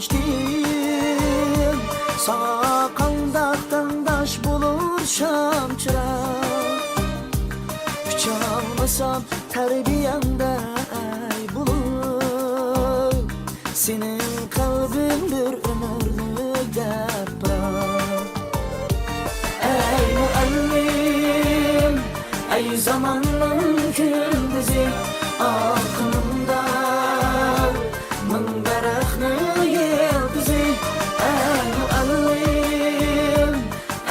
adashdim. Sana qandaq tengdash bulur shamchirak. Kuchalmasam tarbiyamday bulur. Senin kalbin bir ömürlük gaprak. Ey muallim, ey zamanın gündüzü, aklımda min daraxtni yildizi. Ey muallim,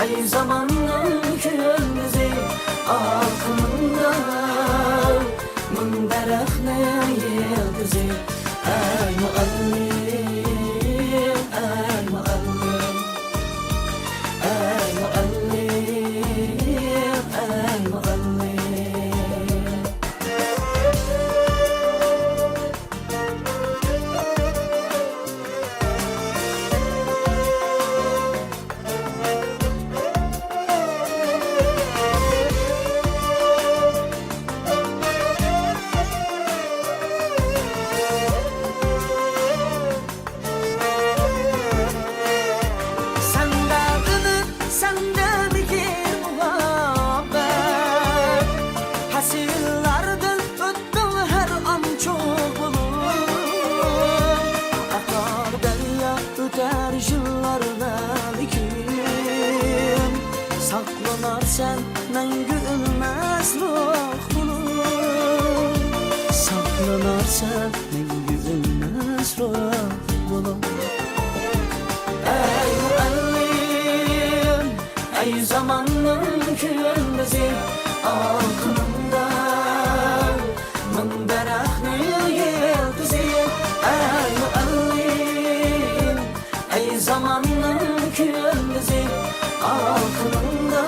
ey zamanın gündüzü, aklımda min daraxtni yildizi. Ey muallim, ey muallim, ey muallim, ey muallim. Saklanarsan мәңгі өлмәс ruh bulur. Saklanarsan мәңгі өлмәs ruh bulur. Ey muallim, ey zamanın gündüzü, aklımda min daraxtni yildizi. Ey muallim, ey zamanın gündüzü, aklımda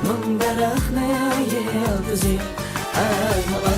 min daraxtni yildizi. Ey muallim.